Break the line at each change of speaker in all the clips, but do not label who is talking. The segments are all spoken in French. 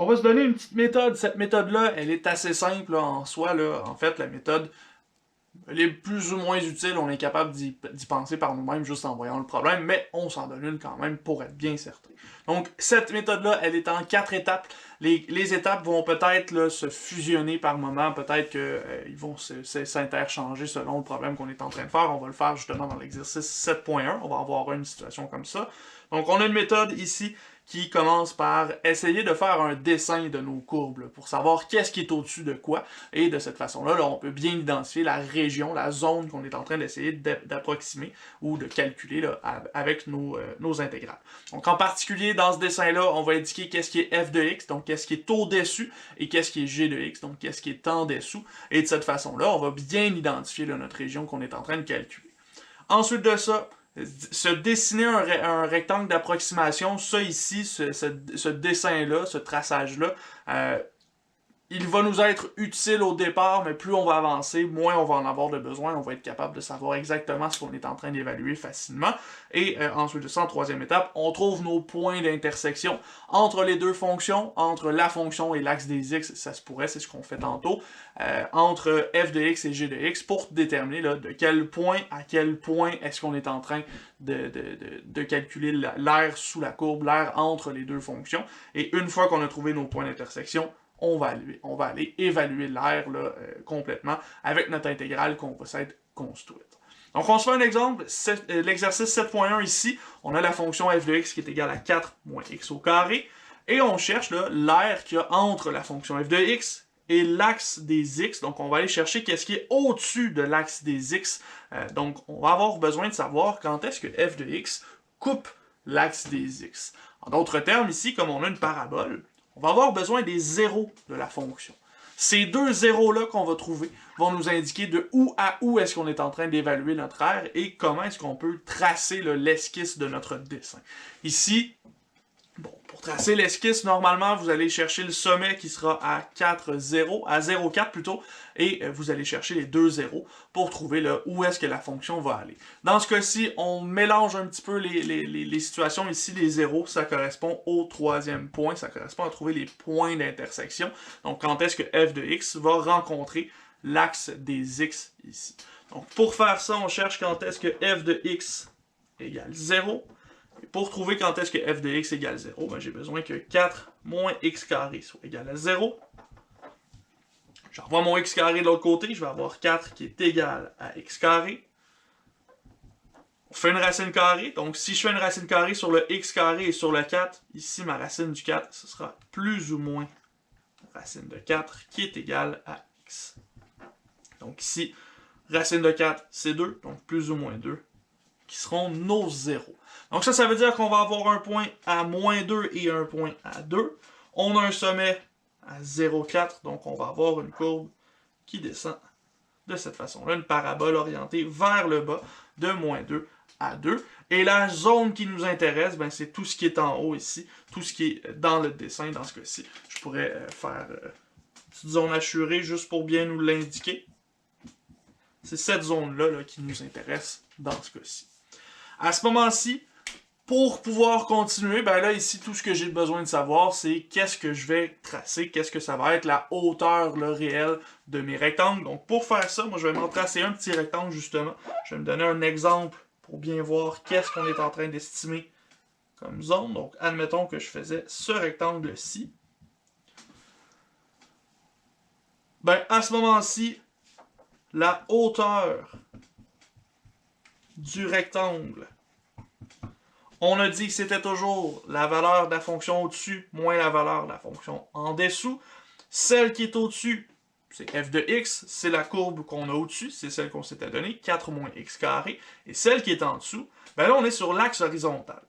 on va se donner une petite méthode. Cette méthode-là, elle est assez simple là, en soi. Là. En fait, la méthode, elle est plus ou moins utile. On est capable d'y penser par nous-mêmes juste en voyant le problème, mais on s'en donne une quand même pour être bien certain. Donc, cette méthode-là, elle est en 4 étapes. Les étapes vont peut-être se fusionner par moment, peut-être qu'ils vont s'interchanger selon le problème qu'on est en train de faire. On va le faire justement dans l'exercice 7.1. On va avoir une situation comme ça. Donc, on a une méthode ici qui commence par essayer de faire un dessin de nos courbes pour savoir qu'est-ce qui est au-dessus de quoi. Et de cette façon-là, on peut bien identifier la région, la zone qu'on est en train d'essayer d'approximer ou de calculer là, avec nos intégrales. Donc en particulier, dans ce dessin-là, on va indiquer qu'est-ce qui est f de x, donc qu'est-ce qui est au-dessus, et qu'est-ce qui est g de x, donc qu'est-ce qui est en dessous. Et de cette façon-là, on va bien identifier là, notre région qu'on est en train de calculer. Ensuite de ça, se dessiner un rectangle d'approximation, ça ici, ce dessin-là, ce traçage-là, il va nous être utile au départ, mais plus on va avancer, moins on va en avoir de besoin, on va être capable de savoir exactement ce qu'on est en train d'évaluer facilement. Et ensuite de ça, en troisième étape, on trouve nos points d'intersection entre les deux fonctions, entre la fonction et l'axe des x, ça se pourrait, c'est ce qu'on fait tantôt, entre f de x et g de x, pour déterminer là, de quel point à quel point est-ce qu'on est en train de calculer l'aire sous la courbe, l'aire entre les deux fonctions. Et une fois qu'on a trouvé nos points d'intersection, on va aller évaluer l'aire complètement avec notre intégrale qu'on va s'être construite. Donc on se fait un exemple, l'exercice 7.1 ici, on a la fonction f de x qui est égale à 4 moins x au carré, et on cherche l'aire qu'il y a entre la fonction f de x et l'axe des x, donc on va aller chercher qu'est-ce qui est au-dessus de l'axe des x, donc on va avoir besoin de savoir quand est-ce que f de x coupe l'axe des x. En d'autres termes, ici, comme on a une parabole, on va avoir besoin des zéros de la fonction. Ces deux zéros-là qu'on va trouver vont nous indiquer de où à où est-ce qu'on est en train d'évaluer notre aire et comment est-ce qu'on peut tracer l'esquisse de notre dessin. Ici, bon, pour tracer l'esquisse, normalement, vous allez chercher le sommet qui sera à 0,4 plutôt, et vous allez chercher les deux zéros pour trouver où est-ce que la fonction va aller. Dans ce cas-ci, on mélange un petit peu les situations. Ici, les zéros, ça correspond au troisième point, ça correspond à trouver les points d'intersection. Donc, quand est-ce que f de x va rencontrer l'axe des x ici. Donc, pour faire ça, on cherche quand est-ce que f de x égale 0. Et pour trouver quand est-ce que f de x égale 0, ben j'ai besoin que 4 moins x carré soit égal à 0. Je revois mon x carré de l'autre côté, je vais avoir 4 qui est égal à x carré. On fait une racine carrée, donc si je fais une racine carrée sur le x carré et sur le 4, ici ma racine du 4, ce sera plus ou moins racine de 4 qui est égale à x. Donc ici, racine de 4, c'est 2, donc plus ou moins 2, qui seront nos zéros. Donc ça veut dire qu'on va avoir un point à moins 2 et un point à 2. On a un sommet à 0,4, donc on va avoir une courbe qui descend de cette façon-là, une parabole orientée vers le bas de moins 2 à 2. Et la zone qui nous intéresse, ben, c'est tout ce qui est en haut ici, tout ce qui est dans le dessin dans ce cas-ci. Je pourrais faire une petite zone assurée juste pour bien nous l'indiquer. C'est cette zone-là qui nous intéresse dans ce cas-ci. À ce moment-ci, pour pouvoir continuer, ben là, ici, tout ce que j'ai besoin de savoir, c'est qu'est-ce que je vais tracer, qu'est-ce que ça va être la hauteur réelle de mes rectangles. Donc, pour faire ça, moi, je vais m'en tracer un petit rectangle, justement. Je vais me donner un exemple pour bien voir qu'est-ce qu'on est en train d'estimer comme zone. Donc, admettons que je faisais ce rectangle-ci. Ben, à ce moment-ci, la hauteur du rectangle, on a dit que c'était toujours la valeur de la fonction au-dessus moins la valeur de la fonction en dessous. Celle qui est au-dessus, c'est f de x, c'est la courbe qu'on a au-dessus, c'est celle qu'on s'était donnée, 4 moins x carré. Et celle qui est en dessous, ben là on est sur l'axe horizontal.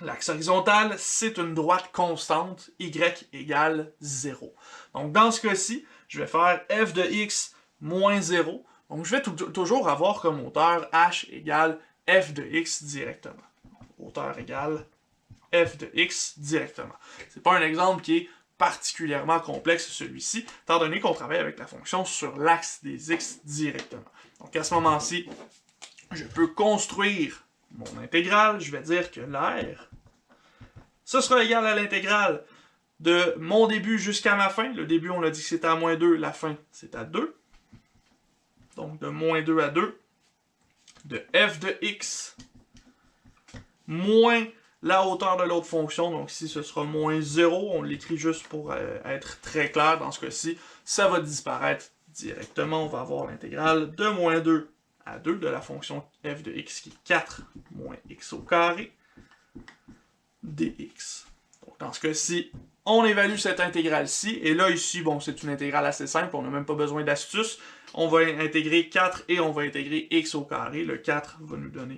L'axe horizontal, c'est une droite constante, y égale 0. Donc dans ce cas-ci, je vais faire f de x moins 0. Donc je vais toujours avoir comme hauteur h égale f de x directement. Hauteur égale f de x directement. C'est pas un exemple qui est particulièrement complexe celui-ci, étant donné qu'on travaille avec la fonction sur l'axe des x directement. Donc à ce moment-ci, je peux construire mon intégrale. Je vais dire que l'aire, ce sera égal à l'intégrale de mon début jusqu'à ma fin. Le début, on a dit que c'était à moins 2, la fin, c'est à 2. Donc, de moins 2 à 2, de f de x moins la hauteur de l'autre fonction. Donc, ici, ce sera moins 0. On l'écrit juste pour être très clair. Dans ce cas-ci, ça va disparaître directement. On va avoir l'intégrale de moins 2 à 2 de la fonction f de x qui est 4 moins x au carré dx. Donc, dans ce cas-ci, on évalue cette intégrale-ci. Et là, ici, bon, c'est une intégrale assez simple. On n'a même pas besoin d'astuce. On va intégrer 4 et on va intégrer x au carré. Le 4 va nous donner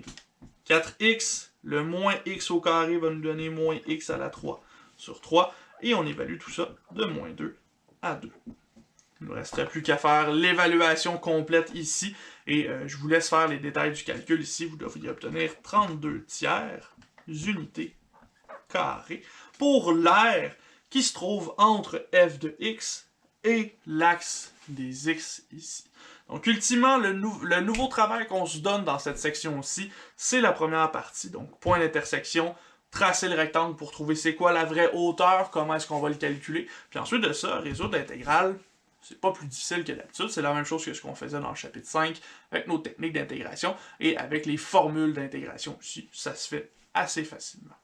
4x. Le moins x au carré va nous donner moins x à la 3 sur 3. Et on évalue tout ça de moins 2 à 2. Il ne nous resterait plus qu'à faire l'évaluation complète ici. Et je vous laisse faire les détails du calcul ici. Vous devriez obtenir 32 tiers unités carrées pour l'aire qui se trouve entre f de x et l'axe des x ici. Donc, ultimement, le nouveau travail qu'on se donne dans cette section-ci, c'est la première partie. Donc, point d'intersection, tracer le rectangle pour trouver c'est quoi la vraie hauteur, comment est-ce qu'on va le calculer. Puis ensuite de ça, résoudre l'intégrale, c'est pas plus difficile que d'habitude. C'est la même chose que ce qu'on faisait dans le chapitre 5 avec nos techniques d'intégration et avec les formules d'intégration aussi. Ça se fait assez facilement.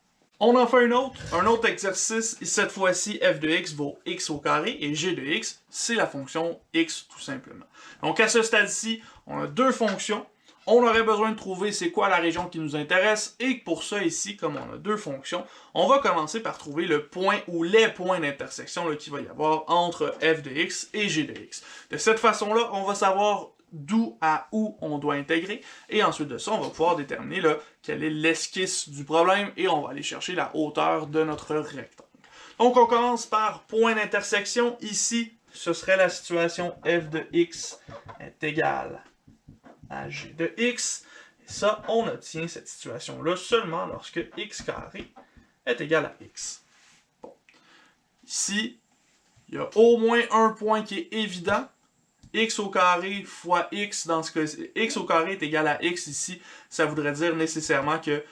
On en fait un autre exercice, et cette fois-ci, f de x vaut x au carré, et g de x, c'est la fonction x tout simplement. Donc à ce stade-ci, on a deux fonctions, on aurait besoin de trouver c'est quoi la région qui nous intéresse, et pour ça ici, comme on a deux fonctions, on va commencer par trouver le point ou les points d'intersection qu'il va y avoir entre f de x et g de x. De cette façon-là, on va savoir d'où à où on doit intégrer, et ensuite de ça, on va pouvoir déterminer là, quelle est l'esquisse du problème, et on va aller chercher la hauteur de notre rectangle. Donc on commence par point d'intersection, ici, ce serait la situation f de x est égale à g de x, et ça, on obtient cette situation-là seulement lorsque x carré est égal à x. Bon. Ici, il y a au moins un point qui est évident, x au carré fois x, dans ce cas x au carré est égal à x ici, ça voudrait dire nécessairement que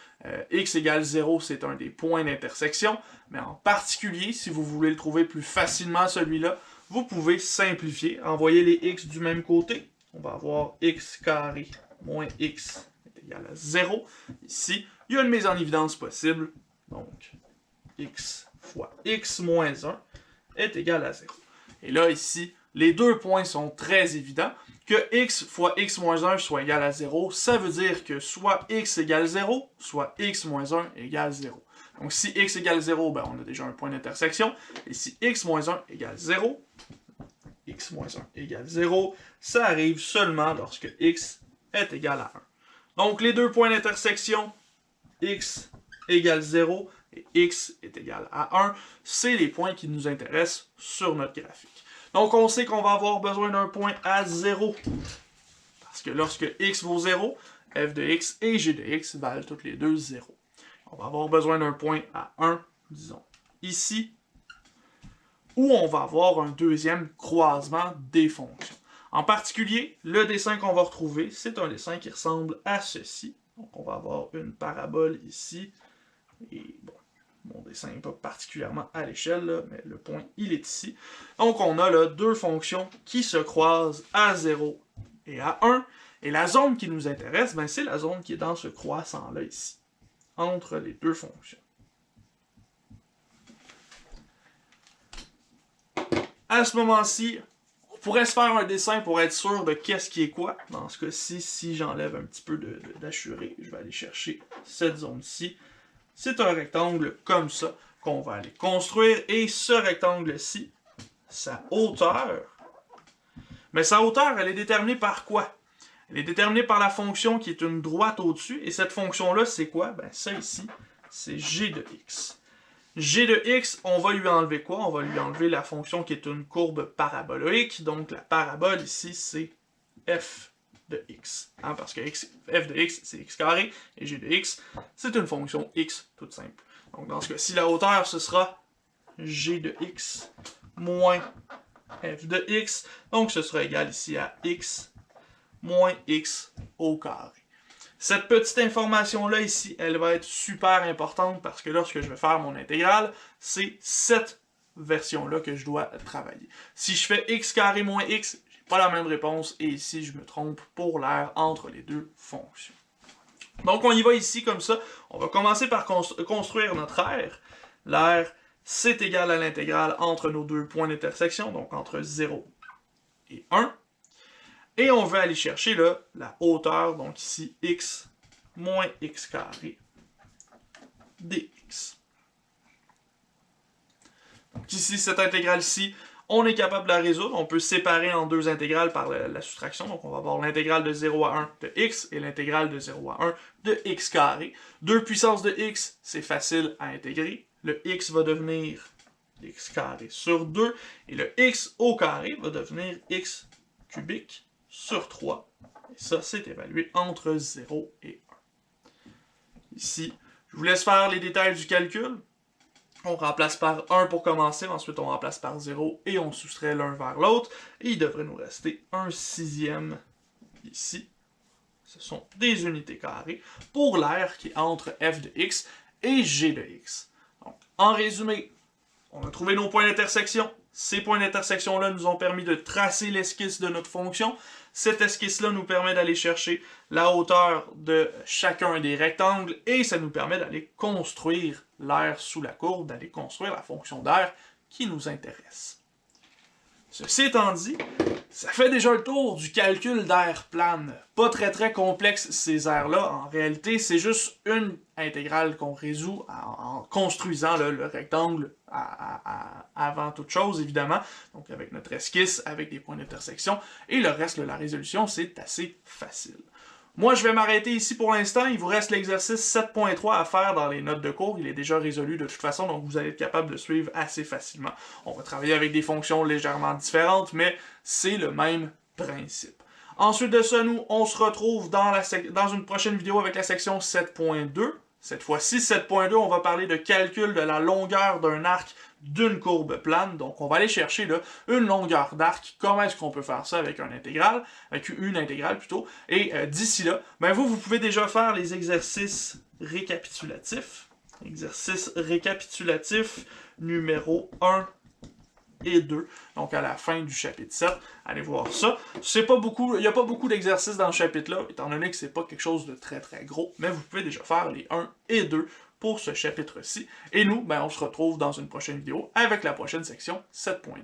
x égale 0, c'est un des points d'intersection, mais en particulier, si vous voulez le trouver plus facilement celui-là, vous pouvez simplifier, envoyer les x du même côté, on va avoir x carré moins x est égal à 0, ici, il y a une mise en évidence possible, donc x fois x moins 1 est égal à 0. Et là, ici, les deux points sont très évidents. Que x fois x moins 1 soit égal à 0, ça veut dire que soit x égale 0, soit x moins 1 égale 0. Donc si x égale 0, ben, on a déjà un point d'intersection. Et si x moins 1 égale 0, x moins 1 égale 0, ça arrive seulement lorsque x est égal à 1. Donc les deux points d'intersection, x égale 0 et x est égal à 1, c'est les points qui nous intéressent sur notre graphique. Donc, on sait qu'on va avoir besoin d'un point à 0. Parce que lorsque x vaut 0, f de x et g de x valent toutes les deux 0. On va avoir besoin d'un point à 1, disons ici, où on va avoir un deuxième croisement des fonctions. En particulier, le dessin qu'on va retrouver, c'est un dessin qui ressemble à ceci. Donc, on va avoir une parabole ici, et bon, mon dessin n'est pas particulièrement à l'échelle, mais le point, il est ici. Donc, on a là deux fonctions qui se croisent à 0 et à 1. Et la zone qui nous intéresse, ben, c'est la zone qui est dans ce croissant-là ici, entre les deux fonctions. À ce moment-ci, on pourrait se faire un dessin pour être sûr de qu'est-ce qui est quoi. Dans ce cas-ci, si j'enlève un petit peu d'achuré, je vais aller chercher cette zone-ci. C'est un rectangle comme ça qu'on va aller construire. Et ce rectangle-ci, sa hauteur, mais sa hauteur, elle est déterminée par quoi? Elle est déterminée par la fonction qui est une droite au-dessus. Et cette fonction-là, c'est quoi? Ben ça ici, c'est g de x. G de x, on va lui enlever quoi? On va lui enlever la fonction qui est une courbe paraboloïque. Donc la parabole ici, c'est f de x. Hein, parce que f de x, c'est x carré, et g de x, c'est une fonction x toute simple. Donc dans ce cas-ci, la hauteur, ce sera g de x moins f de x. Donc ce sera égal ici à x moins x au carré. Cette petite information-là ici, elle va être super importante parce que lorsque je vais faire mon intégrale, c'est cette version-là que je dois travailler. Si je fais x carré moins x, j'ai pas la même réponse, et ici, je me trompe pour l'aire entre les deux fonctions. Donc, on y va ici comme ça. On va commencer par construire notre aire. L'aire, c'est égal à l'intégrale entre nos deux points d'intersection, donc entre 0 et 1. Et on veut aller chercher là, la hauteur, donc ici, x moins x carré dx. Donc ici, cette intégrale-ci, on est capable de la résoudre. On peut séparer en deux intégrales par la soustraction. Donc on va avoir l'intégrale de 0 à 1 de x et l'intégrale de 0 à 1 de x carré. Deux puissances de x, c'est facile à intégrer. Le x va devenir x carré sur 2 et le x au carré va devenir x cubique sur 3. Et ça, c'est évalué entre 0 et 1. Ici, je vous laisse faire les détails du calcul. On remplace par 1 pour commencer, ensuite on remplace par 0 et on soustrait l'un vers l'autre. Et il devrait nous rester un sixième ici. Ce sont des unités carrées pour l'aire qui est entre f de x et g de x. Donc, en résumé, on a trouvé nos points d'intersection. Ces points d'intersection-là nous ont permis de tracer l'esquisse de notre fonction. Cette esquisse-là nous permet d'aller chercher la hauteur de chacun des rectangles et ça nous permet d'aller construire l'aire sous la courbe, d'aller construire la fonction d'aire qui nous intéresse. Ceci étant dit, ça fait déjà le tour du calcul d'aire plane. Pas très complexe ces aires-là. En réalité, c'est juste une intégrale qu'on résout en construisant le rectangle avant toute chose, évidemment. Donc avec notre esquisse, avec des points d'intersection. Et le reste, la résolution, c'est assez facile. Moi, je vais m'arrêter ici pour l'instant. Il vous reste l'exercice 7.3 à faire dans les notes de cours. Il est déjà résolu de toute façon, donc vous allez être capable de suivre assez facilement. On va travailler avec des fonctions légèrement différentes, mais c'est le même principe. Ensuite de ça, nous, on se retrouve dans une prochaine vidéo avec la section 7.2. Cette fois-ci, 7.2, on va parler de calcul de la longueur d'un arc d'une courbe plane. Donc, on va aller chercher là, une longueur d'arc. Comment est-ce qu'on peut faire ça avec une intégrale plutôt. Et d'ici là, ben vous pouvez déjà faire les exercices récapitulatifs. Exercice récapitulatif numéro 1 et 2, donc à la fin du chapitre 7. Allez voir ça. C'est pas beaucoup, il n'y a pas beaucoup d'exercices dans ce chapitre-là, étant donné que c'est pas quelque chose de très gros, mais vous pouvez déjà faire les 1 et 2 pour ce chapitre-ci. Et nous, ben, on se retrouve dans une prochaine vidéo avec la prochaine section 7.2.